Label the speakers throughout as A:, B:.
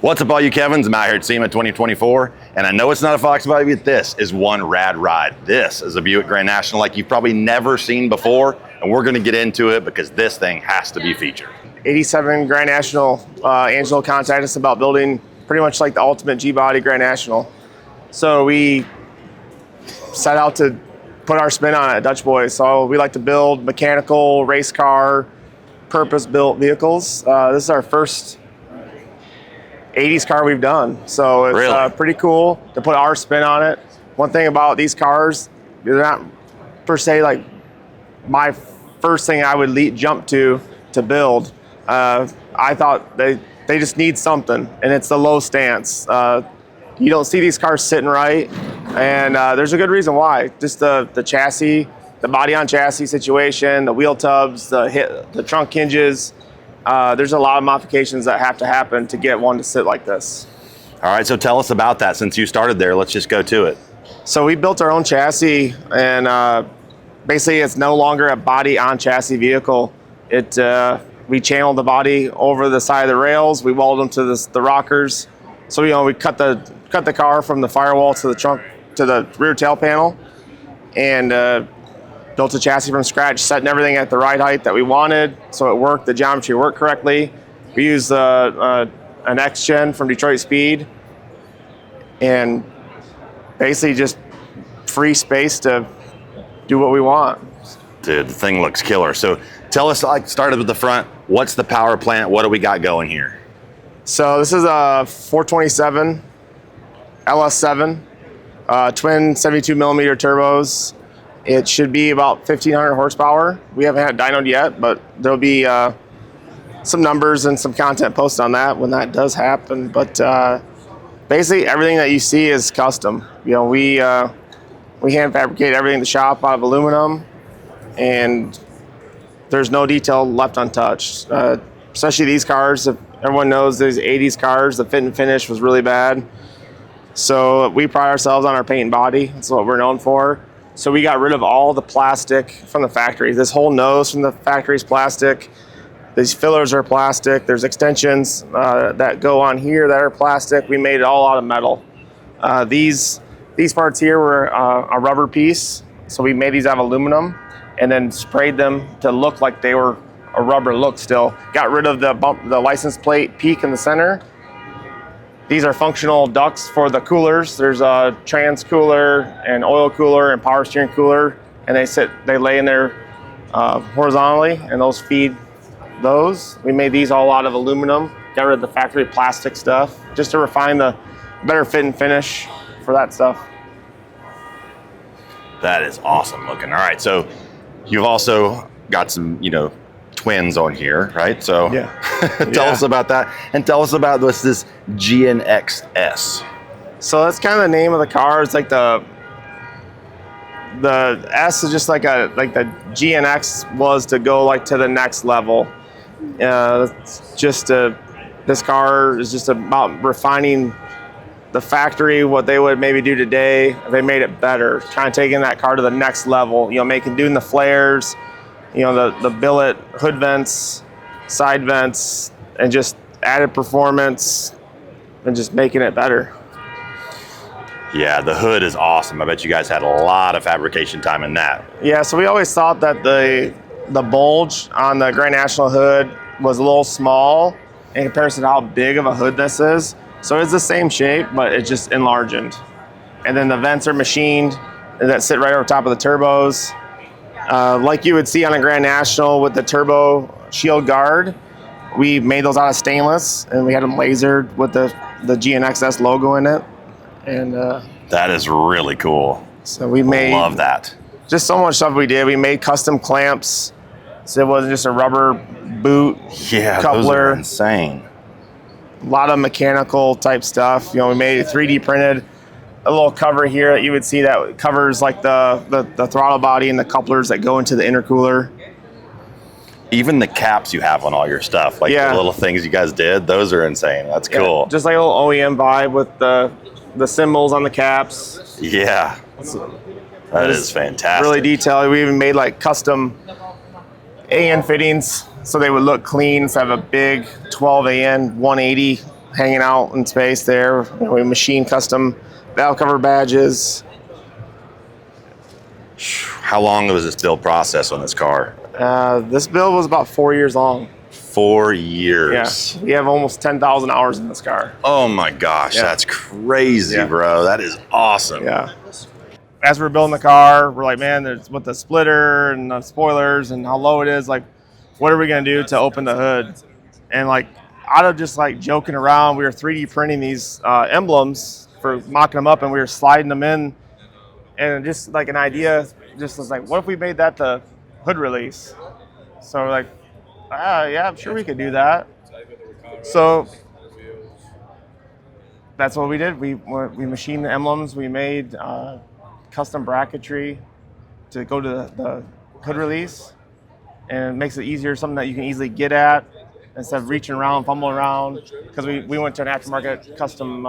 A: What's up, all you Kevins? I'm out here at SEMA 2024, and I know it's not a Fox body, but this is one rad ride. This is a Buick Grand National like you've probably never seen before, and we're gonna get into it because this thing has to be featured.
B: 87 Grand National, Angelo contacted us about building pretty much like the ultimate G-body Grand National. So we set out to put our spin on it, Dutch boys. So we like to build mechanical, race car, purpose-built vehicles. This is our first 80s car we've done. So it's
A: really?
B: Pretty cool to put our spin on it. One thing about these cars, they're not per se like my first thing I would jump to build. I thought they just need something, and it's the low stance. You don't see these cars sitting right, and there's a good reason why. Just the chassis, the body on chassis situation, the wheel tubs, the trunk hinges. There's a lot of modifications that have to happen to get one to sit like this.
A: All right, so tell us about that. Since you started there, let's just go to it.
B: So we built our own chassis, and basically it's no longer a body on chassis vehicle. We channeled the body over the side of the rails. We welded them to the rockers. So we cut the car from the firewall to the trunk to the rear tail panel, and built a chassis from scratch, setting everything at the right height that we wanted, so it worked. The geometry worked correctly. We used an X-Gen from Detroit Speed, and basically just free space to do what we want.
A: Dude, the thing looks killer. So tell us, started with the front. What's the power plant? What do we got going here?
B: So this is a 427 LS7, twin 72 millimeter turbos. It should be about 1,500 horsepower. We haven't had it dynoed yet, but there'll be some numbers and some content posted on that when that does happen. But basically everything that you see is custom. We hand fabricate everything in the shop out of aluminum, and there's no detail left untouched. Especially these cars, everyone knows these 80s cars, the fit and finish was really bad. So we pride ourselves on our paint and body. That's what we're known for. So we got rid of all the plastic from the factory. This whole nose from the factory is plastic. These fillers are plastic. There's extensions that go on here that are plastic. We made it all out of metal. These parts here were a rubber piece. So we made these out of aluminum and then sprayed them to look like they were a rubber look still. Got rid of the license plate peak in the center. These are functional ducts for the coolers. There's a trans cooler and oil cooler and power steering cooler, and they lay in there horizontally, and those feed those. We made these all out of aluminum. Got rid of the factory plastic stuff just to refine the better fit and finish for that stuff.
A: That is awesome looking. All right, so you've also got some, twins on here, right? So
B: yeah.
A: Tell us about that, and tell us about this GNX-S.
B: So that's kind of the name of the car. It's like the S is just like the GNX was to go like to the next level. This car is just about refining the factory, what they would maybe do today. They made it better, kind of taking that car to the next level. Doing the flares, the billet hood vents, side vents, and just added performance and just making it better.
A: Yeah, the hood is awesome. I bet you guys had a lot of fabrication time in that.
B: Yeah, so we always thought that the bulge on the Grand National hood was a little small in comparison to how big of a hood this is. So it's the same shape, but it's just enlarged. And then the vents are machined that sit right over top of the turbos. Like you would see on a Grand National with the turbo shield guard, we made those out of stainless, and we had them lasered with the GNX-S logo in it. And
A: that is really cool.
B: So we made,
A: love that.
B: Just so much stuff we did. We made custom clamps, so it wasn't just a rubber boot.
A: Yeah,
B: coupler.
A: Those are insane.
B: A lot of mechanical type stuff. We made it 3D printed. A little cover here that you would see that covers like the throttle body and the couplers that go into the intercooler.
A: Even the caps you have on all your stuff, like the little things you guys did, those are insane. That's cool.
B: Just like a little OEM vibe with the symbols on the caps.
A: Yeah, that is fantastic.
B: Really detailed. We even made like custom AN fittings so they would look clean instead of a big 12 AN 180 hanging out in space there. We machine custom valve cover badges.
A: How long was this build process on this car?
B: This build was about 4 years long.
A: 4 years.
B: Yeah, we have almost 10,000 hours in this car.
A: Oh my gosh, that's crazy, bro. That is awesome.
B: Yeah. As we're building the car, we're like, man, there's with the splitter and the spoilers and how low it is, like, what are we gonna do to open the hood? And like, out of just like joking around, we were 3D printing these emblems for mocking them up, and we were sliding them in, and just like an idea, just was like, what if we made that the hood release? So we're like, yeah, I'm sure we could do that. So that's what we did. We machined the emblems. We made custom bracketry to go to the hood release, and it makes it easier, something that you can easily get at instead of reaching around, fumbling around, because we went to an aftermarket custom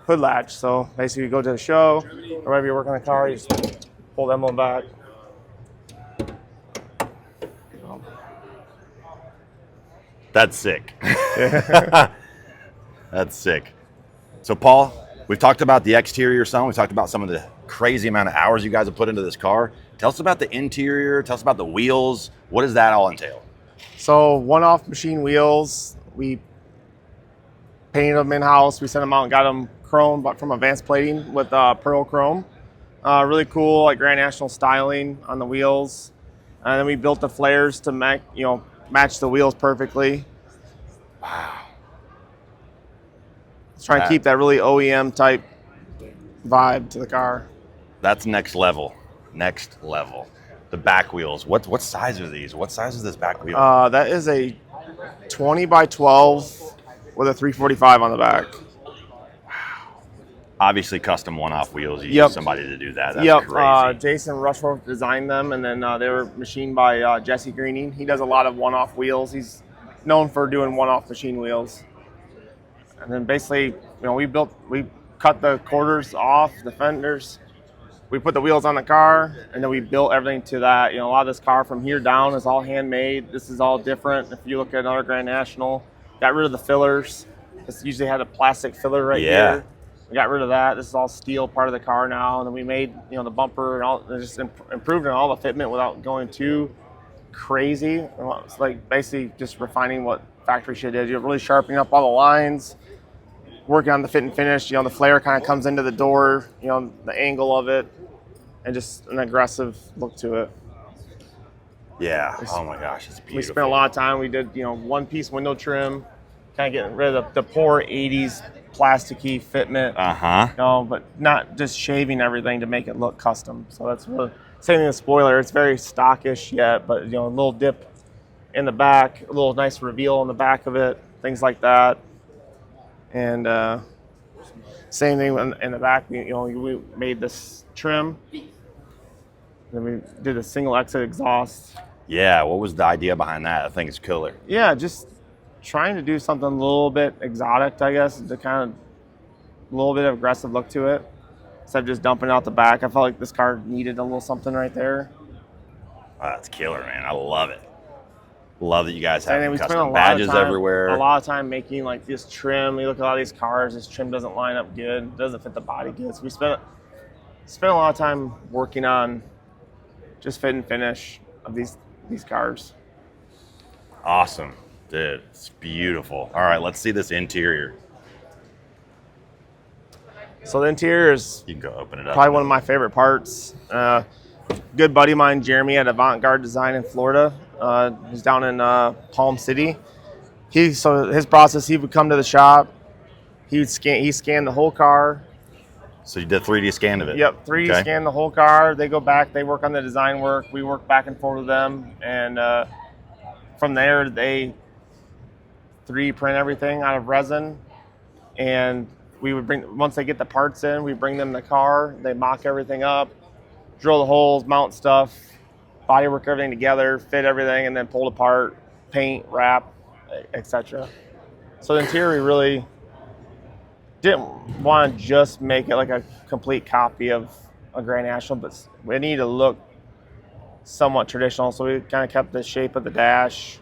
B: hood latch. So basically you go to the show, or wherever you're working on the car, you just pull the emblem back.
A: That's sick. That's sick. So Paul, we've talked about the exterior some. We've talked about some of the crazy amount of hours you guys have put into this car. Tell us about the interior. Tell us about the wheels. What does that all entail?
B: So one-off machine wheels. We painted them in-house. We sent them out and got them chrome, but from Advanced Plating with pearl chrome. Really cool, like Grand National styling on the wheels. And then we built the flares to match the wheels perfectly.
A: Wow.
B: Let's try and keep that really OEM type vibe to the car.
A: That's next level. Next level. The back wheels. What size are these? What size is this back wheel?
B: That is a 20 by 12 with a 345 on the back.
A: Wow. Obviously custom one-off wheels. You use somebody to do that. That's crazy.
B: Jason Rushforth designed them, and then they were machined by Jesse Greening. He does a lot of one-off wheels. He's known for doing one-off machine wheels. And then basically, we cut the quarters off, the fenders. We put the wheels on the car, and then we built everything to that. A lot of this car from here down is all handmade. This is all different. If you look at another Grand National, got rid of the fillers. This usually had a plastic filler right here. We got rid of that. This is all steel part of the car now. And then we made, the bumper and all, just improved on all the fitment without going too crazy. It's like basically just refining what factory shit is. You're really sharpening up all the lines, working on the fit and finish. The flare kind of comes into the door, the angle of it, and just an aggressive look to it.
A: Yeah. Oh my gosh, it's beautiful.
B: We spent a lot of time. We did, one piece window trim, kind of getting rid of the poor 80s plasticky fitment. But not just shaving everything to make it look custom. So that's really same thing with the spoiler. It's very stockish yet, but a little dip in the back, a little nice reveal on the back of it, things like that. And same thing in the back. We made this trim. Then we did a single exit exhaust.
A: Yeah, what was the idea behind that? I think it's killer.
B: Yeah, just trying to do something a little bit exotic, I guess, to kind of a little bit of aggressive look to it. Instead of just dumping out the back, I felt like this car needed a little something right there.
A: Oh, that's killer, man. I love it. Love that you guys have
B: we
A: custom badges everywhere.
B: A lot of time making like this trim. You look at a lot of these cars, this trim doesn't line up good. It doesn't fit the body good. So we spent a lot of time working on just fit and finish of these cars.
A: Awesome. Dude, it's beautiful. All right, let's see this interior.
B: So the interior is
A: you can go open it up.
B: Probably one of my favorite parts. Good buddy of mine, Jeremy, at Avant-Garde Design in Florida. He's down in Palm City. So his process, he would come to the shop. He scanned the whole car.
A: So you did 3D scan of it?
B: Yep, 3D scan the whole car. They go back, they work on the design work. We work back and forth with them. And from there, they 3D print everything out of resin. And we would once they get the parts in, we bring them the car. They mock everything up, drill the holes, mount stuff, body work everything together, fit everything, and then pull it apart, paint, wrap, etc. So the interior, we really didn't want to just make it like a complete copy of a Grand National, but we needed to look somewhat traditional. So we kind of kept the shape of the dash.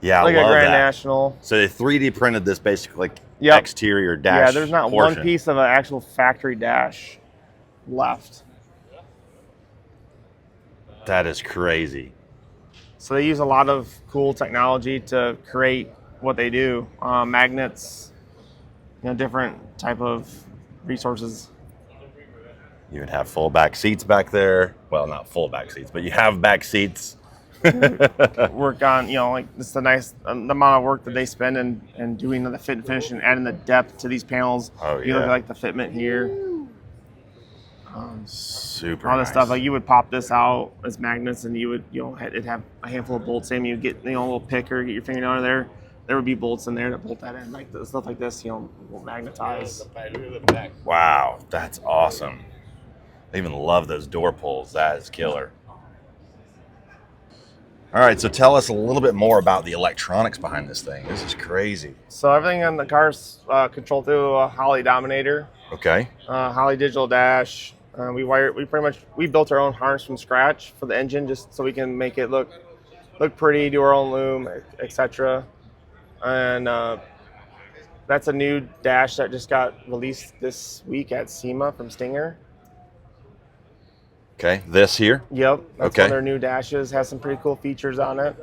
A: Yeah,
B: like
A: I love
B: a Grand
A: that.
B: National.
A: So they 3D printed this basically, like exterior dash.
B: Yeah, there's not
A: portion.
B: one piece of an actual factory dash left.
A: That is crazy.
B: So they use a lot of cool technology to create what they do. Magnets, different type of resources.
A: You would have full back seats back there. Well, not full back seats, but you have back seats.
B: Work on, like it's the amount of work that they spend in doing the fit and finish and adding the depth to these panels.
A: Oh, yeah.
B: You look at like the fitment here.
A: Super
B: all this
A: nice.
B: stuff, like you would pop this out as magnets, and you would, it'd have a handful of bolts in. You'd get, a little picker, get your finger under there. There would be bolts in there to bolt that in, like stuff like this, will magnetize.
A: Wow, that's awesome. I even love those door pulls. That is killer. All right, so tell us a little bit more about the electronics behind this thing. This is crazy.
B: So everything on the car's controlled through a Holley Dominator.
A: Okay.
B: Holley digital dash. We built our own harness from scratch for the engine, just so we can make it look pretty, do our own loom, etc. And that's a new dash that just got released this week at SEMA from Stinger.
A: Okay, this here?
B: Yep, that's
A: okay.
B: one of their new dashes. Has some pretty cool features on it.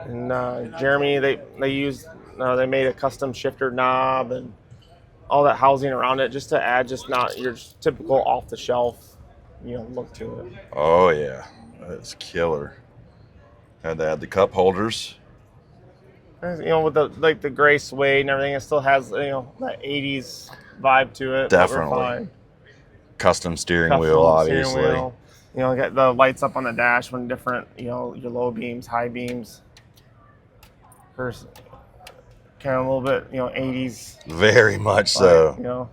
B: And Jeremy, they made a custom shifter knob and all that housing around it, just to add not your typical off-the-shelf, look to it.
A: Oh yeah, that's killer. Had to add the cup holders.
B: With the gray suede and everything, it still has that 80s vibe to it.
A: Definitely. Custom steering wheel, obviously.
B: Get the lights up on the dash when different, your low beams, high beams. First, kind of a little bit, 80s.
A: Very much so.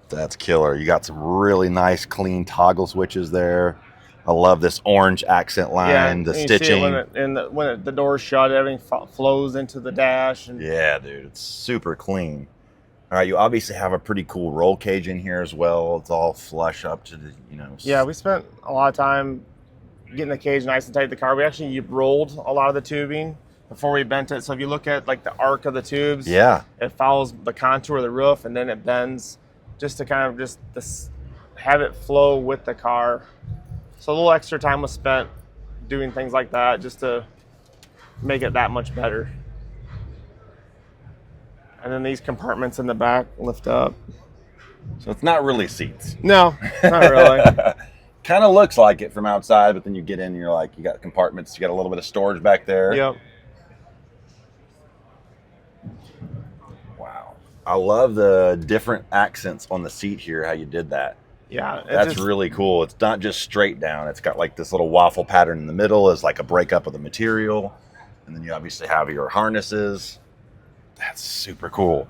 A: That's killer. You got some really nice, clean toggle switches there. I love this orange accent line, the stitching.
B: When the door's shut, everything flows into the dash.
A: Yeah, dude, it's super clean. All right, you obviously have a pretty cool roll cage in here as well. It's all flush up to the,
B: Yeah, we spent a lot of time getting the cage nice and tight to the car. We actually rolled a lot of the tubing before we bent it. So if you look at the arc of the tubes,
A: yeah,
B: it follows the contour of the roof and then it bends just to kind of have it flow with the car. So a little extra time was spent doing things like that just to make it that much better. And then these compartments in the back lift up.
A: So it's not really seats.
B: No, not really.
A: Kind of looks like it from outside, but then you get in and you're like, you got compartments, you got a little bit of storage back there.
B: Yep.
A: Wow. I love the different accents on the seat here, how you did that.
B: Yeah.
A: That's really cool. It's not just straight down. It's got this little waffle pattern in the middle as like a breakup of the material. And then you obviously have your harnesses. That's super cool.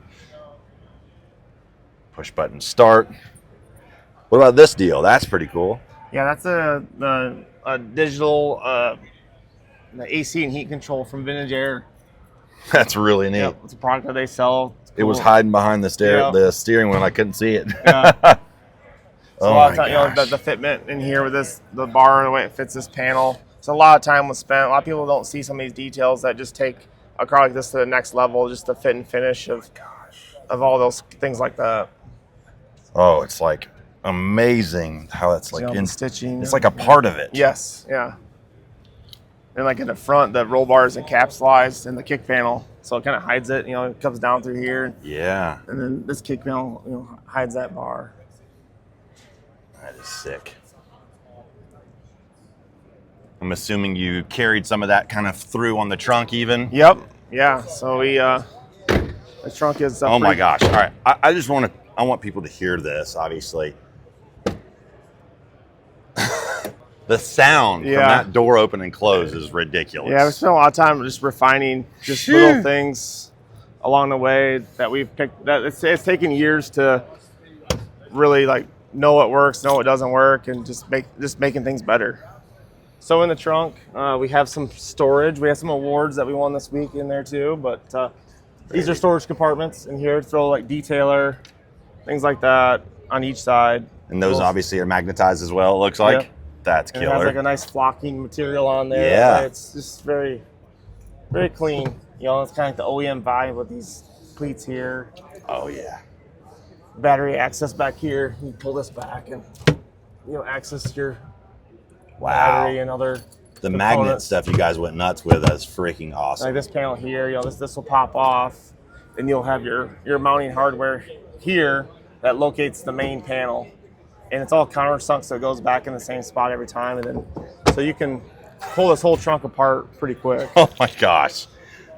A: Push button start. What about this deal? That's pretty cool.
B: Yeah, that's a digital the AC and heat control from Vintage Air.
A: That's really neat.
B: Yep, it's a product that they sell. Cool.
A: It was hiding behind the steering wheel. I couldn't see it.
B: Yeah. So
A: Oh
B: a lot
A: my
B: of time, the fitment in here with the bar, the way it fits this panel. So a lot of time was spent. A lot of people don't see some of these details that just take a car like this to the next level, just the fit and finish of all those things like that.
A: Oh, it's like amazing how that's like in
B: stitching.
A: It's like a part of it.
B: Yes, yeah. And like in the front, the roll bar is encapsulated in the kick panel, so it kind of hides it. It comes down through here.
A: Yeah.
B: And then this kick panel, hides that bar.
A: That is sick. I'm assuming you carried some of that kind of through on the trunk even?
B: Yep. Yeah. So the trunk is
A: oh my gosh. All right. I want people to hear this, obviously. The sound from that door open and close is ridiculous.
B: Yeah, we spent a lot of time just refining just little things along the way that we've picked. That it's taken years to really know what works, know what doesn't work, and just making things better. So in the trunk, we have some storage. We have some awards that we won this week in there too, but these are storage compartments in here. Throw detailer, things like that on each side.
A: And those obviously are magnetized as well, it looks like. Yep. That's killer.
B: And it has a nice flocking material on there.
A: Yeah.
B: It's just very, very clean. You know, it's kind of like the OEM vibe with these cleats here.
A: Oh yeah.
B: Battery access back here. You pull this back and, you know, access your battery and other
A: The
B: components.
A: magnet stuff you guys went nuts with. That's freaking awesome.
B: Like this panel here, you know, this will pop off, and you'll have your mounting hardware here that locates the main panel, and it's all countersunk, so it goes back in the same spot every time, and then so you can pull this whole trunk apart pretty quick.
A: Oh my gosh,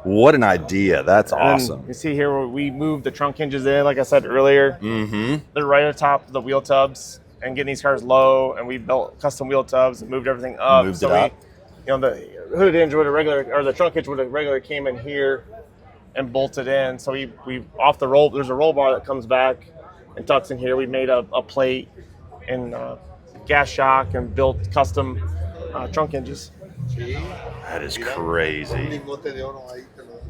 A: what an idea! That's
B: And
A: awesome.
B: you see here where we moved the trunk hinges in, like I said earlier.
A: Mm-hmm.
B: They're right at the top of the wheel tubs, and getting these cars low, and we built custom wheel tubs and moved everything up.
A: Moved
B: so
A: it up.
B: You know, the hood hinge would have regular, or the trunk hinge would have regular came in here and bolted in. So we off the roll, there's a roll bar that comes back and tucks in here. We made a plate and gas shock and built custom trunk hinges.
A: That is crazy.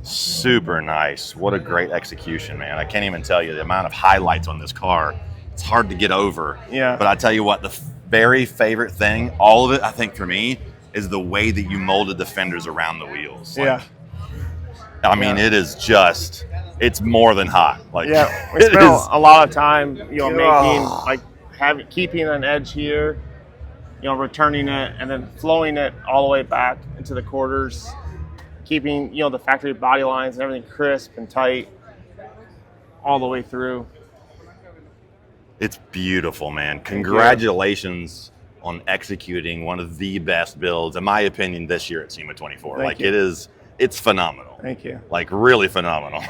A: Super nice. What a great execution, man. I can't even tell you the amount of highlights on this car. It's hard to get over.
B: Yeah.
A: But I tell you what, the very favorite thing, all of it, I think for me, is the way that you molded the fenders around the wheels. Like,
B: Yeah.
A: I mean, it is just, it's more than hot. Like,
B: Yeah, we
A: it
B: spent
A: is.
B: a lot of time, you know, making,
A: Oh.
B: like, keeping an edge here, you know, returning it, and then flowing it all the way back into the quarters, keeping, you know, the factory body lines and everything crisp and tight all the way through.
A: It's beautiful, man. Congratulations on executing one of the best builds, in my opinion, this year at SEMA 24.
B: Thank
A: Like,
B: you.
A: it's phenomenal.
B: Thank you.
A: Like, really phenomenal.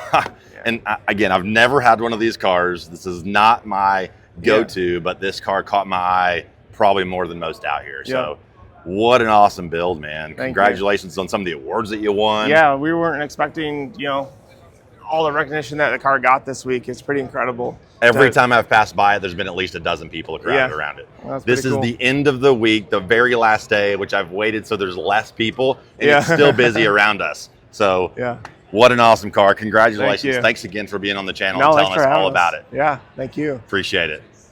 A: And again, I've never had one of these cars. This is not my go-to, but this car caught my eye probably more than most out here. So what an awesome build, man. Congratulations on some of the awards that you won.
B: Yeah, we weren't expecting, you know, all the recognition that the car got this week. It's pretty incredible.
A: Every time I've passed by it, there's been at least a dozen people crowded around it.
B: Well, that's
A: this
B: pretty
A: is
B: cool.
A: the end of the week, the very last day, which I've waited so there's less people, and it's still busy around us. So what an awesome car. Congratulations.
B: Thank you.
A: Thanks again for being on the channel
B: No,
A: and
B: thanks
A: telling
B: for
A: us all
B: having
A: about it.
B: Yeah, thank you.
A: Appreciate it.